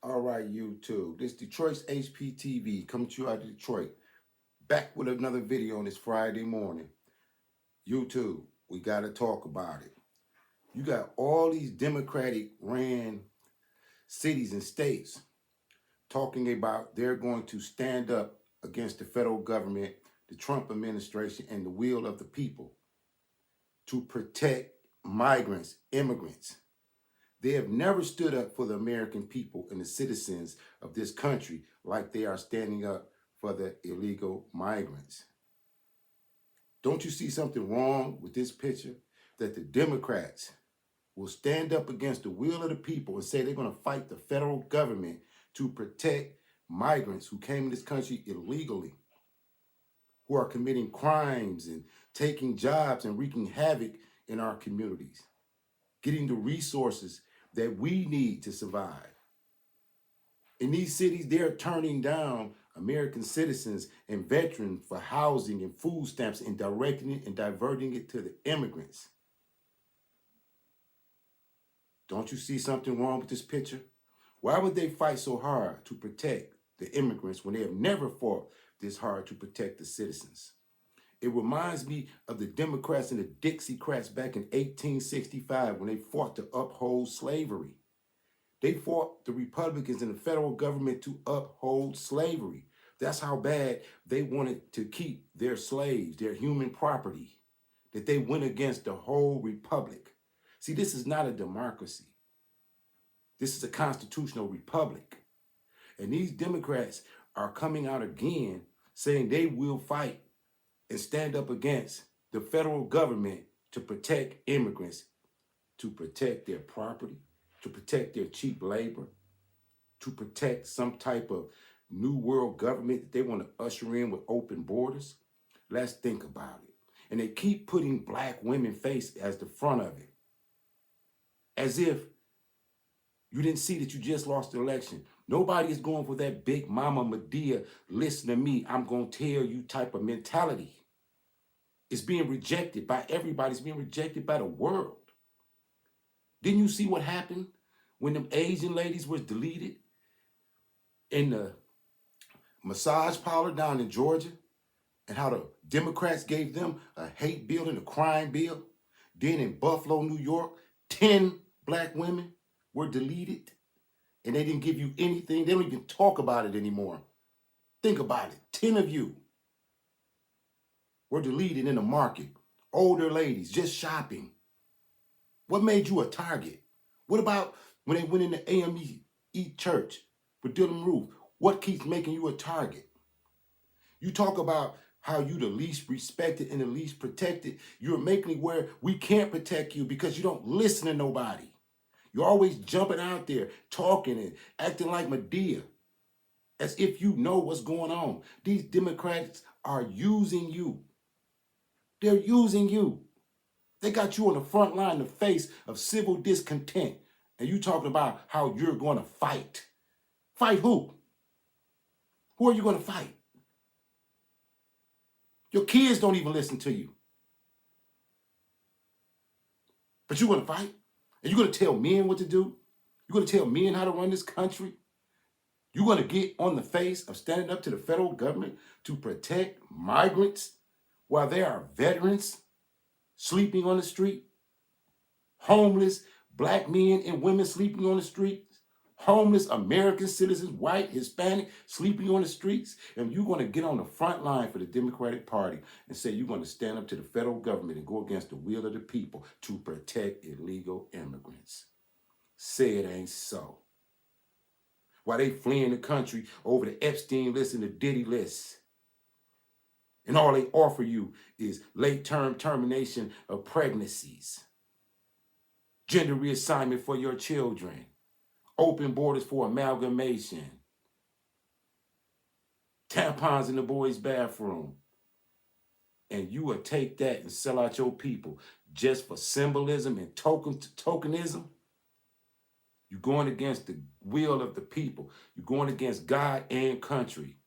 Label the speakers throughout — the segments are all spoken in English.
Speaker 1: All right, YouTube. This Detroit's HPTV coming to you out of Detroit. Back with another video on this Friday morning. YouTube, we got to talk about it. You got all these Democratic ran cities and states talking about they're going to stand up against the federal government, the Trump administration, and the will of the people to protect migrants, immigrants. They have never stood up for the American people and the citizens of this country like they are standing up for the illegal migrants. Don't you see something wrong with this picture? That the Democrats will stand up against the will of the people and say they're going to fight the federal government to protect migrants who came to this country illegally, who are committing crimes and taking jobs and wreaking havoc in our communities, getting the resources that we need to survive. In these cities, they're turning down American citizens and veterans for housing and food stamps and directing it and diverting it to the immigrants. Don't you see something wrong with this picture? Why would they fight so hard to protect the immigrants when they have never fought this hard to protect the citizens? It reminds me of the Democrats and the Dixiecrats back in 1865 when they fought to uphold slavery. They fought the Republicans and the federal government to uphold slavery. That's how bad they wanted to keep their slaves, their human property, that they went against the whole republic. See, this is not a democracy. This is a constitutional republic. And these Democrats are coming out again saying they will fight and stand up against the federal government to protect immigrants, to protect their property, to protect their cheap labor, to protect some type of new world government that they want to usher in with open borders. Let's think about it. And they keep putting black women's face as the front of it, as if you didn't see that you just lost the election. Nobody is going for that big mama Medea, listen to me, I'm going to tell you type of mentality. It's being rejected by everybody. It's being rejected by the world. Didn't you see what happened when them Asian ladies was deleted in the massage parlor down in Georgia, and how the Democrats gave them a hate bill and a crime bill? Then in Buffalo, New York, 10 black women were deleted, and they didn't give you anything. They don't even talk about it anymore. Think about it. 10 of you were deleted in the market. Older ladies just shopping. What made you a target? What about when they went in the AME church with Dylan Roof? What keeps making you a target? You talk about how you the least respected and the least protected. You're making it where we can't protect you because you don't listen to nobody. You're always jumping out there, talking and acting like Medea, as if you know what's going on. These Democrats are using you. They're using you. They got you on the front line, the face of civil discontent. And you talking about how you're going to fight. Fight who? Who are you going to fight? Your kids don't even listen to you. But you're going to fight? And you're going to tell men what to do? You're going to tell men how to run this country? You're going to get on the face of standing up to the federal government to protect migrants while there are veterans sleeping on the street, homeless black men and women sleeping on the streets, homeless American citizens, white, Hispanic, sleeping on the streets, and you're going to get on the front line for the Democratic Party and say you're going to stand up to the federal government and go against the will of the people to protect illegal immigrants. Say it ain't so. While they fleeing the country over the Epstein list and the Diddy list, and all they offer you is late-term termination of pregnancies, gender reassignment for your children, open borders for amalgamation, tampons in the boys' bathroom. And you will take that and sell out your people just for symbolism and tokenism? You're going against the will of the people. You're going against God and country.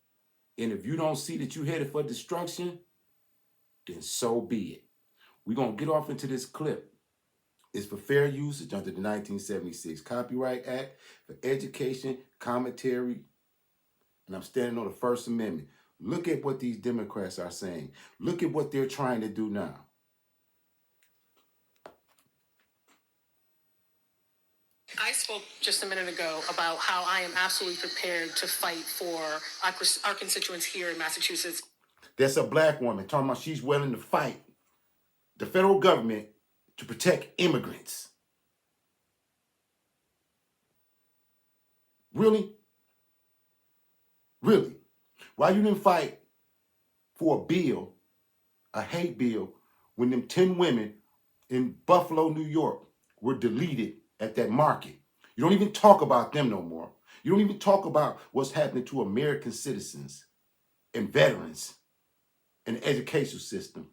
Speaker 1: And if you don't see that you're headed for destruction, then so be it. We're going to get off into this clip is for fair usage under the 1976 Copyright Act, for education, commentary, and I'm standing on the First Amendment. Look at what these Democrats are saying. Look at what they're trying to do now.
Speaker 2: I spoke just a minute ago about how I am absolutely prepared to fight for our constituents here in Massachusetts.
Speaker 1: That's a black woman talking about she's willing to fight the federal government to protect immigrants. Really? Really? Why you didn't fight for a bill, a hate bill, when them 10 women in Buffalo, New York were deleted at that market? You don't even talk about them no more. You don't even talk about what's happening to American citizens and veterans in the education system.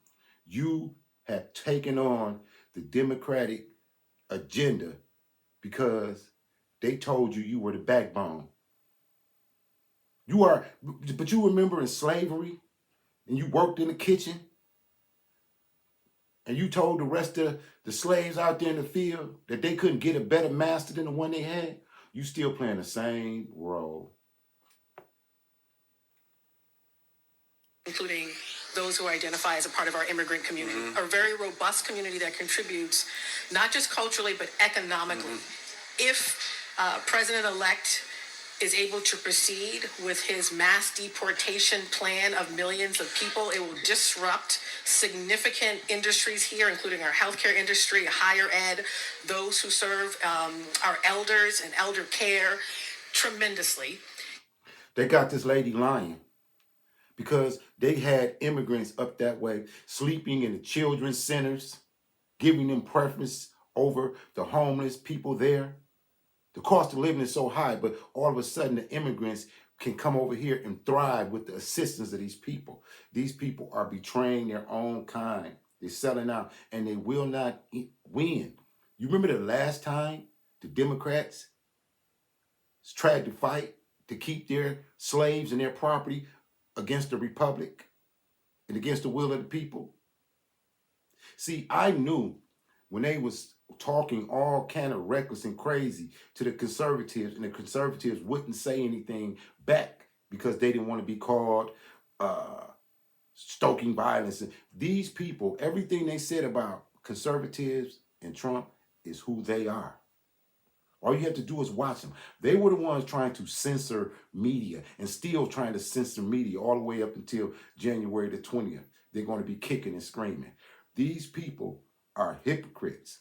Speaker 1: You have taken on the Democratic agenda because they told you you were the backbone. But you remember in slavery, and you worked in the kitchen, and you told the rest of the slaves out there in the field that they couldn't get a better master than the one they had. You still playing the same role.
Speaker 2: Including those who identify as a part of our immigrant community, a very robust community that contributes not just culturally, but economically. If President-elect is able to proceed with his mass deportation plan of millions of people, it will disrupt significant industries here, including our healthcare industry, higher ed, those who serve our elders and elder care tremendously.
Speaker 1: They got this lady lying because they had immigrants up that way sleeping in the children's centers, giving them preference over the homeless people there. The cost of living is so high, but all of a sudden the immigrants can come over here and thrive with the assistance of these people. These people are betraying their own kind. They're selling out, and they will not win. You remember the last time the Democrats tried to fight to keep their slaves and their property against the Republic and against the will of the people? See, I knew when they was talking all kind of reckless and crazy to the conservatives, and the conservatives wouldn't say anything back because they didn't want to be called stoking violence. And these people, everything they said about conservatives and Trump is who they are. All you have to do is watch them. They were the ones trying to censor media and still trying to censor media all the way up until January the 20th. They're going to be kicking and screaming. These people are hypocrites.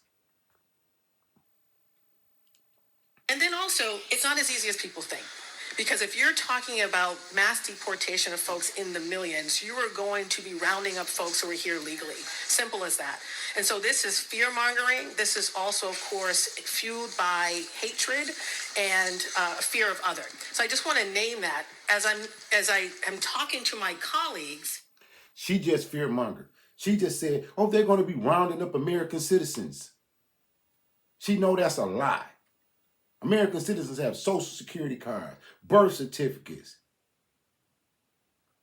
Speaker 2: And then also, it's not as easy as people think. Because if you're talking about mass deportation of folks in the millions, you are going to be rounding up folks who are here legally. Simple as that. And so this is fear-mongering. This is also, of course, fueled by hatred and fear of other. So I just want to name that as I am talking to my colleagues.
Speaker 1: She just fear-mongered. She just said, oh, they're going to be rounding up American citizens. She know that's a lie. American citizens have social security cards, birth certificates.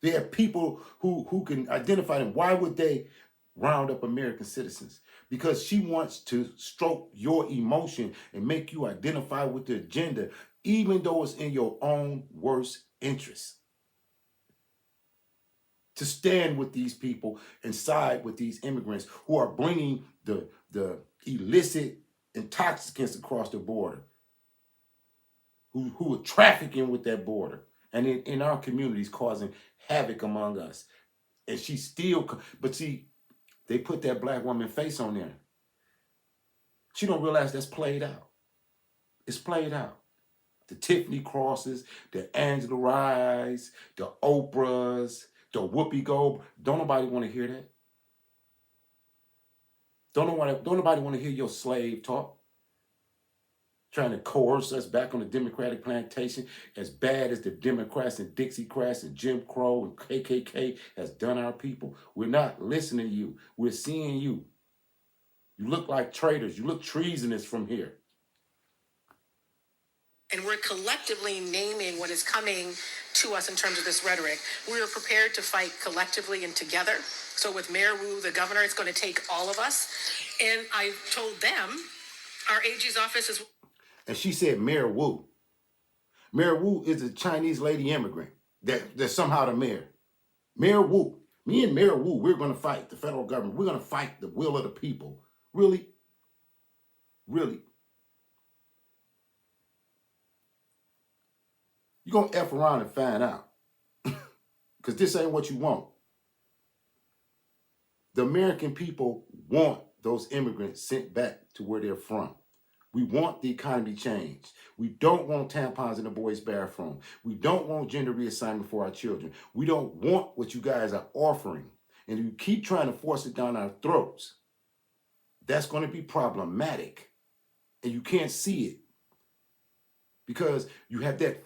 Speaker 1: They have people who can identify them. Why would they round up American citizens? Because she wants to stroke your emotion and make you identify with the agenda, even though it's in your own worst interest. To stand with these people and side with these immigrants who are bringing the illicit intoxicants across the border, who are trafficking with that border, and in our communities causing havoc among us. And she still, but see, they put that black woman face on there. She don't realize that's played out. It's played out. The Tiffany Crosses, the Angela Rye's, the Oprahs, the Whoopi Goldberg. Don't nobody want to hear that. Don't nobody want to hear your slave talk. Trying to coerce us back on the Democratic plantation, as bad as the Democrats and Dixiecrats and Jim Crow and KKK has done our people. We're not listening to you. We're seeing you. You look like traitors. You look treasonous from here.
Speaker 2: and we're collectively naming what is coming to us in terms of this rhetoric. We are prepared to fight collectively and together. So with Mayor Wu, the governor, it's going to take all of us. And I told them, our AG's office is...
Speaker 1: And she said Mayor Wu. Mayor Wu is a Chinese lady immigrant that's somehow the mayor. Mayor Wu. Me and Mayor Wu, we're going to fight the federal government. We're going to fight the will of the people. Really? Really? You're going to F around and find out. Because this ain't what you want. The American people want those immigrants sent back to where they're from. We want the economy changed. We don't want tampons in the boys' bathroom. We don't want gender reassignment for our children. We don't want what you guys are offering. And you keep trying to force it down our throats. That's going to be problematic. And you can't see it. Because you have that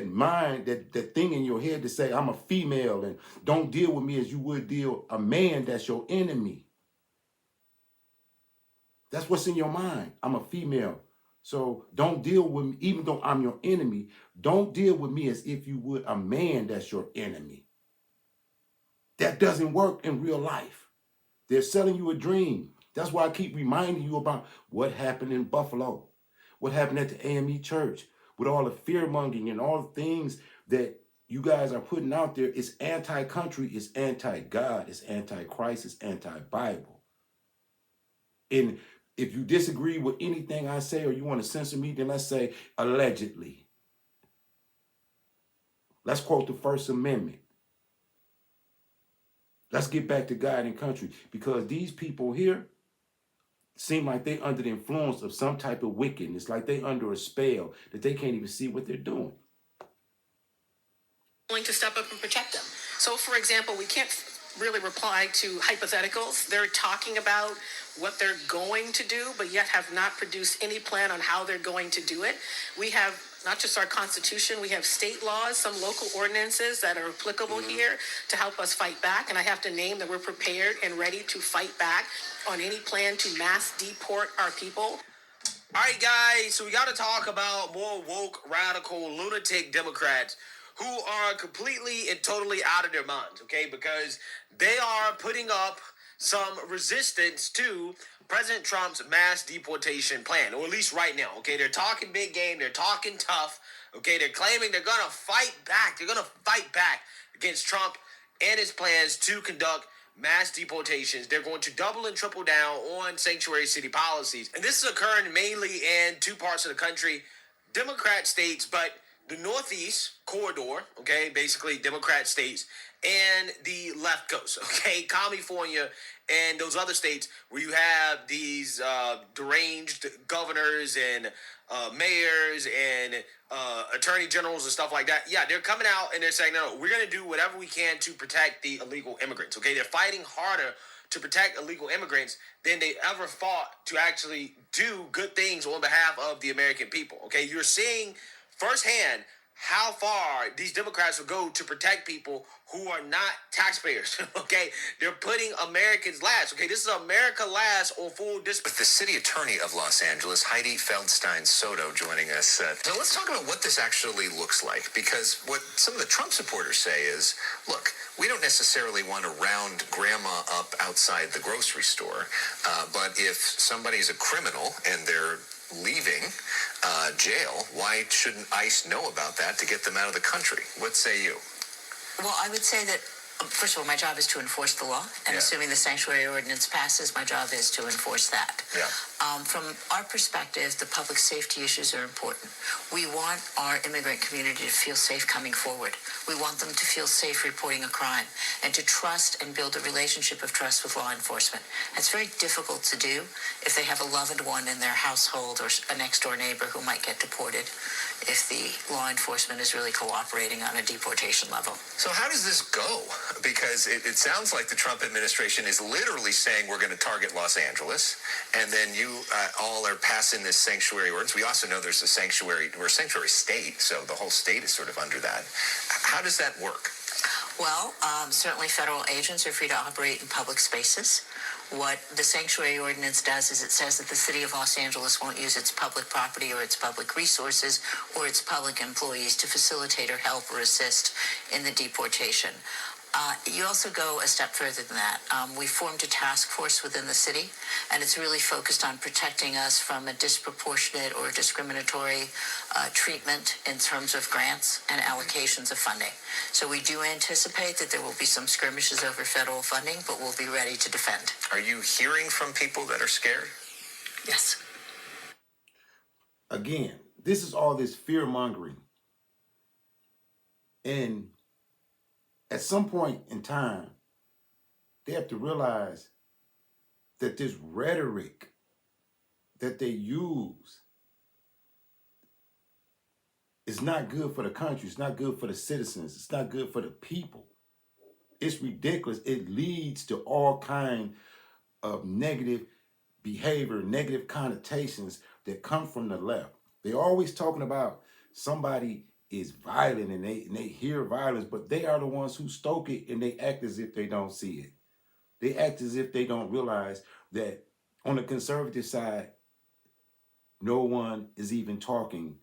Speaker 1: mind, that thing in your head to say, I'm a female and don't deal with me as you would deal a man that's your enemy. That's what's in your mind. I'm a female. So don't deal with me, even though I'm your enemy, don't deal with me as if you would a man that's your enemy. That doesn't work in real life. They're selling you a dream. That's why I keep reminding you about what happened in Buffalo, what happened at the AME church, with all the fear-mongering and all the things that you guys are putting out there. It's anti-country, it's anti-God, it's anti-Christ, it's anti-Bible. And if you disagree with anything I say or you want to censor me, then let's say allegedly. Let's quote the First Amendment. Let's get back to God and country, because these people here seem like they're under the influence of some type of wickedness, like they're under a spell that they can't even see what they're doing.
Speaker 2: Willing to step up and protect them. So, for example, we can't really reply to hypotheticals. They're talking about what they're going to do, but yet have not produced any plan on how they're going to do it. We have not just our Constitution, we have state laws, some local ordinances that are applicable here to help us fight back. And I have to name that we're prepared and ready to fight back on any plan to mass deport our people.
Speaker 3: All right, guys, so we got to talk about more woke, radical, lunatic Democrats who are completely and totally out of their minds, okay? Because they are putting up some resistance to President Trump's mass deportation plan, or at least right now, okay? They're talking big game. They're talking tough, okay? They're claiming they're going to fight back. They're going to fight back against Trump and his plans to conduct mass deportations. They're going to double and triple down on sanctuary city policies. And this is occurring mainly in two parts of the country, Democrat states, but the Northeast corridor, okay, basically Democrat states, and the left coast, okay, California and those other states where you have these deranged governors and mayors and attorney generals and stuff like that. Yeah, they're coming out and they're saying, no, we're going to do whatever we can to protect the illegal immigrants, okay? They're fighting harder to protect illegal immigrants than they ever fought to actually do good things on behalf of the American people, okay? You're seeing firsthand how far these Democrats will go to protect people who are not taxpayers, okay? They're putting Americans last, okay? This is America last on full display.
Speaker 4: With the city attorney of Los Angeles, Heidi Feldstein-Soto, joining us. So let's talk about what this actually looks like, because what some of the Trump supporters say is, look, we don't necessarily want to round grandma up outside the grocery store, but if somebody's a criminal and they're leaving jail, why shouldn't ICE know about that to get them out of the country? What say you?
Speaker 5: Well, I would say that, first of all, my job is to enforce the law, and assuming the sanctuary ordinance passes, my job is to enforce that.
Speaker 4: Yeah.
Speaker 5: From our perspective, the public safety issues are important. We want our immigrant community to feel safe coming forward. We want them to feel safe reporting a crime and to trust and build a relationship of trust with law enforcement. That's very difficult to do if they have a loved one in their household or a next-door neighbor who might get deported, if the law enforcement is really cooperating on a deportation level.
Speaker 4: So how does this go? Because it sounds like the Trump administration is literally saying we're going to target Los Angeles, and then you all are passing this sanctuary ordinance. We also know there's we're a sanctuary state, so the whole state is sort of under that. How does that work?
Speaker 5: Well, certainly federal agents are free to operate in public spaces. What the sanctuary ordinance does is it says that the city of Los Angeles won't use its public property or its public resources or its public employees to facilitate or help or assist in the deportation. You also go a step further than that. We formed a task force within the city, and it's really focused on protecting us from a disproportionate or discriminatory treatment in terms of grants and allocations of funding. So we do anticipate that there will be some skirmishes over federal funding, but we'll be ready to defend.
Speaker 4: Are you hearing from people that are scared?
Speaker 5: Yes.
Speaker 1: Again, this is all this fear mongering. And at some point in time, they have to realize that this rhetoric that they use is not good for the country. It's not good for the citizens. It's not good for the people. It's ridiculous. It leads to all kinds of negative behavior, negative connotations that come from the left. They're always talking about somebody is violent and they hear violence, but they are the ones who stoke it, and they act as if they don't see it. They act as if they don't realize that on the conservative side, no one is even talking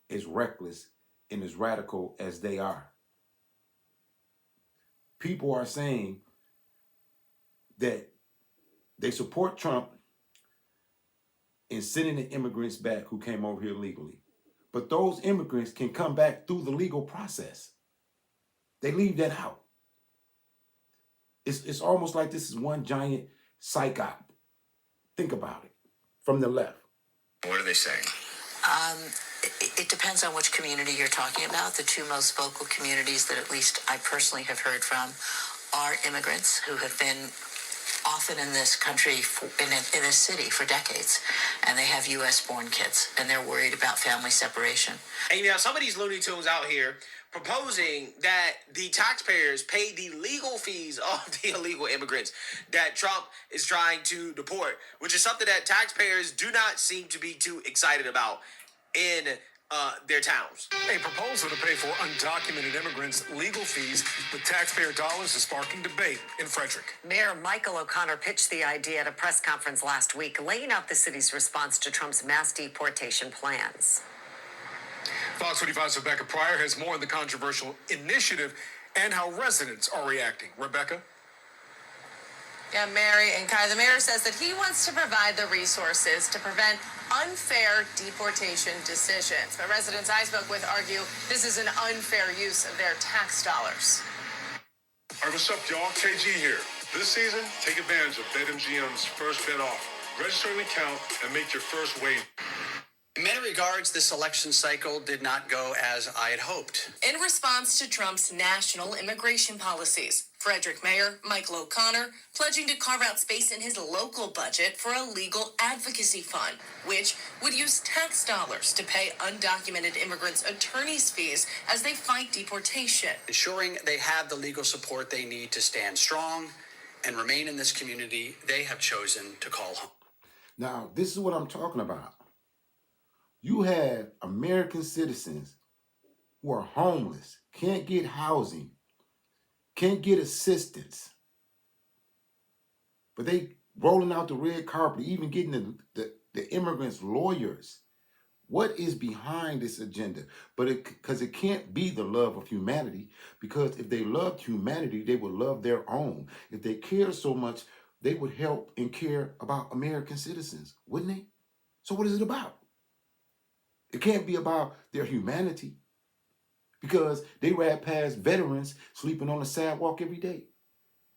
Speaker 1: as reckless and as radical as they are. People are saying that they support Trump in sending the immigrants back who came over here legally. But those immigrants can come back through the legal process. They leave that out. It's almost like this is one giant psych op. Think about it from the left.
Speaker 4: What are they saying?
Speaker 5: It depends on which community you're talking about. The two most vocal communities that at least I personally have heard from are immigrants who have been often in this country, in this city for decades, and they have U.S.-born kids, and they're worried about family separation.
Speaker 3: And you have some of these Looney Tunes out here proposing that the taxpayers pay the legal fees of the illegal immigrants that Trump is trying to deport, which is something that taxpayers do not seem to be too excited about in their towns.
Speaker 6: A proposal to pay for undocumented immigrants legal fees with taxpayer dollars is sparking debate in Frederick.
Speaker 7: Mayor Michael O'Connor pitched the idea at a press conference last week, laying out the city's response to Trump's mass deportation plans.
Speaker 6: Fox 45's Rebecca Pryor has more on the controversial initiative and how residents are reacting. Rebecca?
Speaker 8: Yeah, Mary and Kai, the mayor says that he wants to provide the resources to prevent unfair deportation decisions. But residents I spoke with argue this is an unfair use of their tax dollars.
Speaker 9: All right, what's up, y'all? KG here. This season, take advantage of BetMGM's first bet off. Register an account and make your first wage.
Speaker 10: In many regards, this election cycle did not go as I had hoped.
Speaker 2: In response to Trump's national immigration policies, Frederick Mayor Michael O'Connor pledging to carve out space in his local budget for a legal advocacy fund, which would use tax dollars to pay undocumented immigrants attorneys' fees as they fight deportation.
Speaker 10: Ensuring they have the legal support they need to stand strong and remain in this community they have chosen to call home.
Speaker 1: Now, this is what I'm talking about. You have American citizens who are homeless, can't get housing, can't get assistance, but they rolling out the red carpet, even getting the immigrants' lawyers. What is behind this agenda? Because it can't be the love of humanity, because if they loved humanity, they would love their own. If they cared so much, they would help and care about American citizens, wouldn't they? So what is it about? It can't be about their humanity, because they ride past veterans sleeping on the sidewalk every day.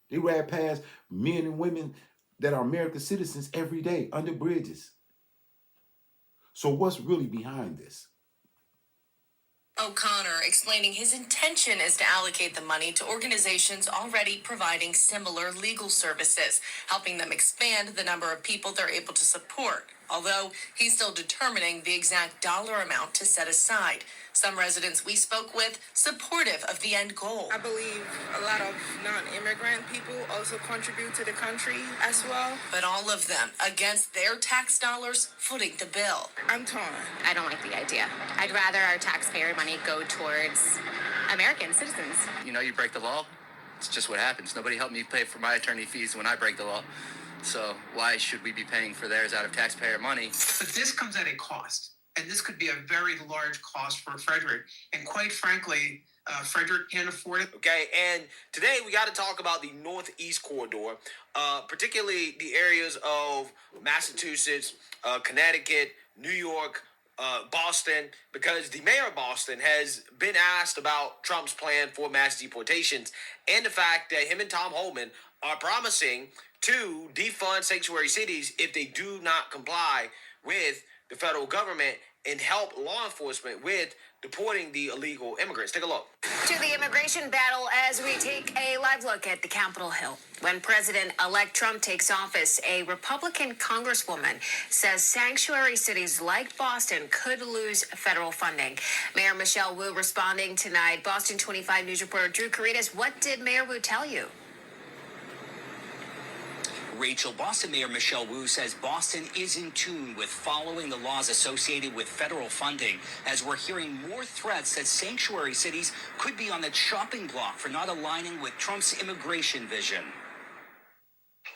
Speaker 1: They ride past men and women that are American citizens every day under bridges. So what's really behind this?
Speaker 2: O'Connor explaining his intention is to allocate the money to organizations already providing similar legal services, helping them expand the number of people they're able to support, although he's still determining the exact dollar amount to set aside. Some residents we spoke with supportive of the end goal.
Speaker 11: I believe a lot of non-immigrant people also contribute to the country as well.
Speaker 2: But all of them against their tax dollars footing the bill.
Speaker 11: I'm torn.
Speaker 12: I don't like the idea. I'd rather our taxpayer money go towards American citizens.
Speaker 13: You know, you break the law, it's just what happens. Nobody helped me pay for my attorney fees when I break the law. So why should we be paying for theirs out of taxpayer money?
Speaker 14: But this comes at a cost, and this could be a very large cost for Frederick. And quite frankly, Frederick can't afford it.
Speaker 3: Okay, and today we got to talk about the Northeast Corridor, particularly the areas of Massachusetts, Connecticut, New York, Boston, because the mayor of Boston has been asked about Trump's plan for mass deportations and the fact that him and Tom Homan are promising to defund sanctuary cities if they do not comply with the federal government and help law enforcement with deporting the illegal immigrants. Take a look.
Speaker 15: To the immigration battle as we take a live look at the Capitol Hill. When President-elect Trump takes office, a Republican congresswoman says sanctuary cities like Boston could lose federal funding. Mayor Michelle Wu responding tonight. Boston 25 News reporter Drew Caritas, what did Mayor Wu tell you?
Speaker 16: Rachel, Boston Mayor Michelle Wu says Boston is in tune with following the laws associated with federal funding, as we're hearing more threats that sanctuary cities could be on the chopping block for not aligning with Trump's immigration vision.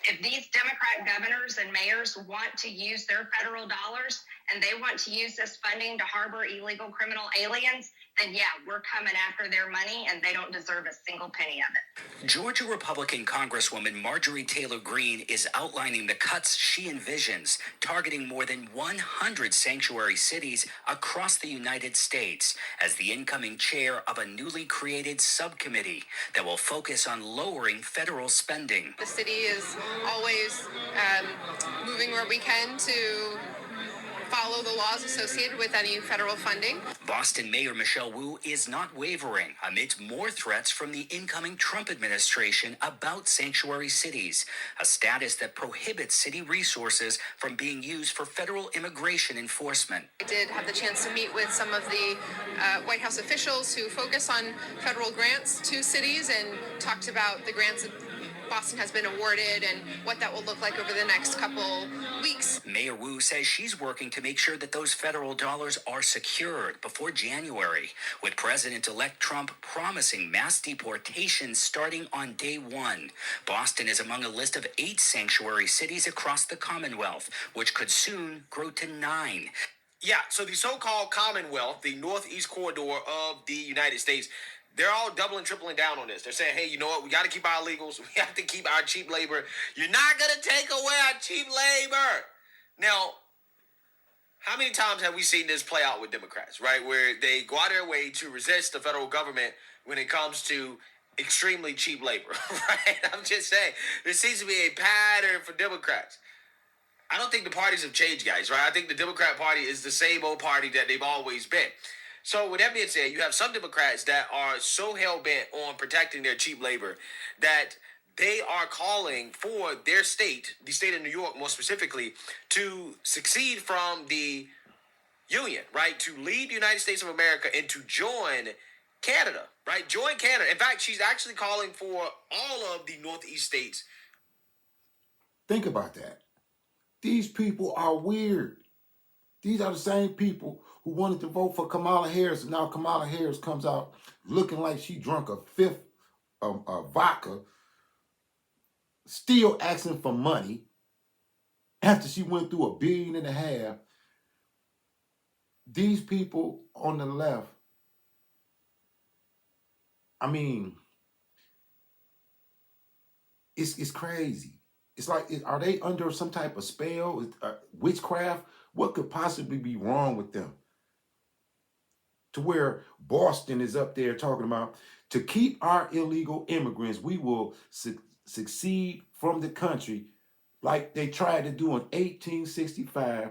Speaker 17: If these Democrat governors and mayors want to use their federal dollars and they want to use this funding to harbor illegal criminal aliens, then yeah, we're coming after their money and they don't deserve a single penny of it.
Speaker 16: Georgia Republican Congresswoman Marjorie Taylor Greene is outlining the cuts she envisions, targeting more than 100 sanctuary cities across the United States as the incoming chair of a newly created subcommittee that will focus on lowering federal spending.
Speaker 8: The city is always moving where we can to follow the laws associated with any federal funding.
Speaker 16: Boston Mayor Michelle Wu is not wavering amidst more threats from the incoming Trump administration about sanctuary cities, a status that prohibits city resources from being used for federal immigration enforcement.
Speaker 8: I did have the chance to meet with some of the White House officials who focus on federal grants to cities and talked about the grants that Boston has been awarded and what that will look like over the next couple weeks.
Speaker 16: Mayor Wu says she's working to make sure that those federal dollars are secured before January, with President-elect Trump promising mass deportations starting on day one. Boston is among a list of 8 sanctuary cities across the Commonwealth, which could soon grow to 9.
Speaker 3: Yeah, so the so-called Commonwealth, the Northeast Corridor of the United States, they're all doubling, tripling down on this. They're saying, hey, you know what? We got to keep our illegals. We have to keep our cheap labor. You're not going to take away our cheap labor. Now, how many times have we seen this play out with Democrats, right? Where they go out of their way to resist the federal government when it comes to extremely cheap labor, right? I'm just saying, there seems to be a pattern for Democrats. I don't think the parties have changed, guys, right? I think the Democrat Party is the same old party that they've always been. So with that being said, you have some Democrats that are so hell-bent on protecting their cheap labor that they are calling for their state, the state of New York more specifically, to succeed from the union, right? To leave the United States of America and to join Canada, right? Join Canada. In fact, she's actually calling for all of the Northeast states.
Speaker 1: Think about that. These people are weird. These are the same people who wanted to vote for Kamala Harris, and now Kamala Harris comes out looking like she drunk a fifth of vodka, still asking for money after she went through $1.5 billion. These people on the left, I mean, it's crazy. It's like, are they under some type of spell, witchcraft? What could possibly be wrong with them? To where Boston is up there talking about, to keep our illegal immigrants, we will succeed from the country like they tried to do in 1865.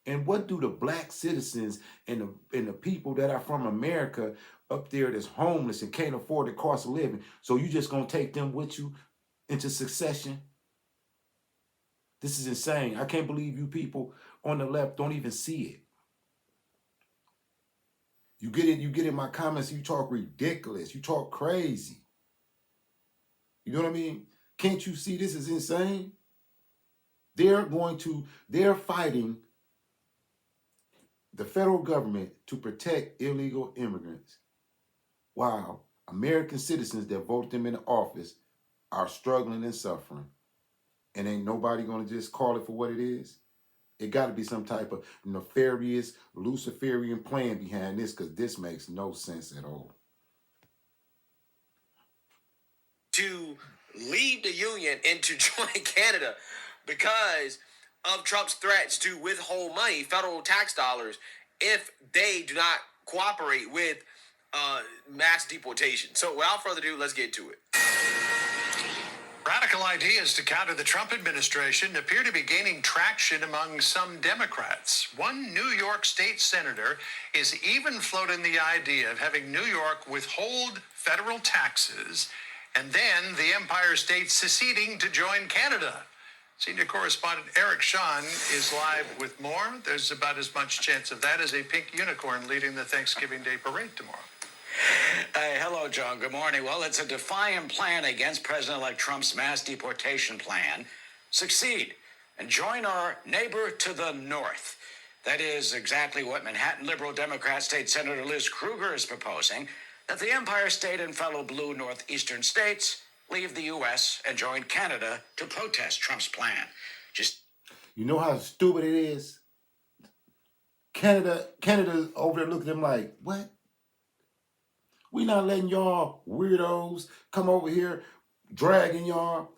Speaker 1: And what do the black citizens and the people that are from America up there that's homeless and can't afford the cost of living? So you just gonna take them with you into succession? This is insane. I can't believe you people on the left don't even see it. You get in my comments, you talk ridiculous, you talk crazy. You know what I mean? Can't you see this is insane? They're fighting the federal government to protect illegal immigrants, while American citizens that voted them into office are struggling and suffering. and ain't nobody gonna just call it for what it is? It got to be some type of nefarious, Luciferian plan behind this, because this makes no sense at all.
Speaker 3: To leave the union and to join Canada because of Trump's threats to withhold money, federal tax dollars, if they do not cooperate with mass deportation. So without further ado, let's get to it.
Speaker 18: Radical ideas to counter the Trump administration appear to be gaining traction among some Democrats. One New York state senator is even floating the idea of having New York withhold federal taxes and then the Empire State seceding to join Canada. Senior correspondent Eric Shawn is live with more. There's about as much chance of that as a pink unicorn leading the Thanksgiving Day parade tomorrow.
Speaker 16: Hello, John. Good morning. Well, it's a defiant plan against President-elect Trump's mass deportation plan. Succeed and join our neighbor to the north. That is exactly what Manhattan Liberal Democrat State Senator Liz Krueger is proposing, that the Empire State and fellow blue northeastern states leave the U.S. and join Canada to protest Trump's plan.
Speaker 1: You know how stupid it is? Canada's over there looking at them like, what? We not letting y'all weirdos come over here dragging y'all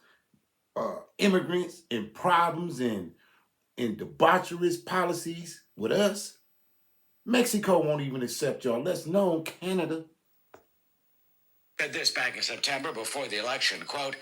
Speaker 1: immigrants and problems and debaucherous policies with us. Mexico won't even accept y'all. Let's know, Canada.
Speaker 16: Said this back in September before the election, quote,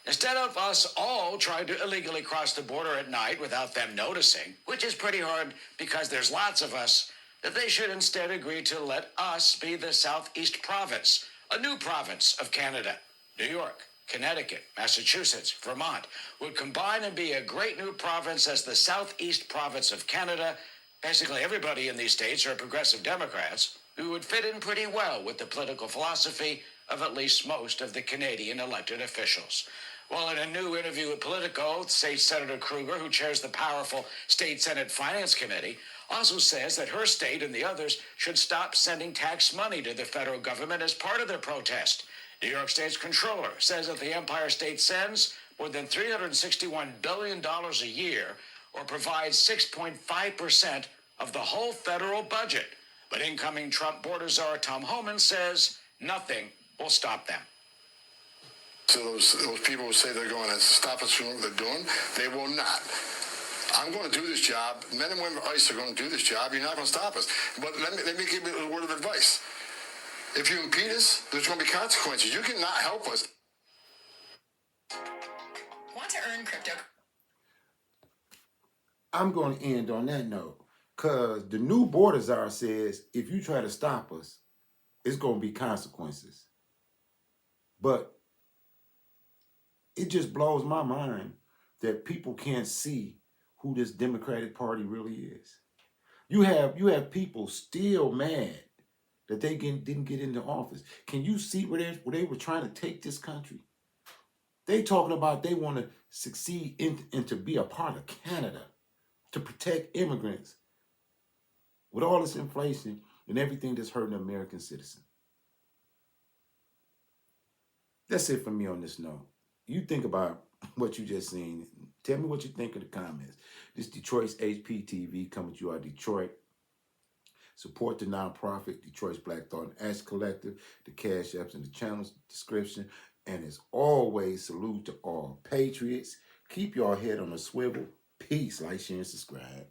Speaker 16: instead of us all trying to illegally cross the border at night without them noticing, which is pretty hard because there's lots of us, that they should instead agree to let us be the Southeast province, a new province of Canada. New York, Connecticut, Massachusetts, Vermont would combine and be a great new province as the Southeast province of Canada. Basically, everybody in these states are progressive Democrats who would fit in pretty well with the political philosophy of at least most of the Canadian elected officials. Well, in a new interview with Politico, State Senator Krueger, who chairs the powerful State Senate Finance Committee, also says that her state and the others should stop sending tax money to the federal government as part of their protest. New York State's controller says that the Empire State sends more than $361 billion a year, or provides 6.5% of the whole federal budget. But incoming Trump border czar Tom Homan says nothing will stop them.
Speaker 19: So those people who say they're going to stop us from what they're doing, they will not. I'm going to do this job. Men and women of ICE are going to do this job. You're not going to stop us. But let me give you a word of advice. If you impede us, there's going to be consequences. You cannot help us.
Speaker 8: Want to earn crypto?
Speaker 1: I'm going to end on that note, because the new border czar says if you try to stop us, it's going to be consequences. But it just blows my mind that people can't see who this Democratic Party really is. You have people still mad that they didn't get into office. Can you see where they were trying to take this country? They talking about they want to succeed and to be a part of Canada, to protect immigrants with all this inflation and everything that's hurting the American citizen. That's it for me on this note. You think about what you just seen. Tell me what you think in the comments. This Detroit's HPTV coming to you out of Detroit. Support the nonprofit Detroit's Black Thought and Action Collective. The cash apps in the channel's description. And as always, salute to all patriots. Keep your head on a swivel. Peace. Like, share, and subscribe.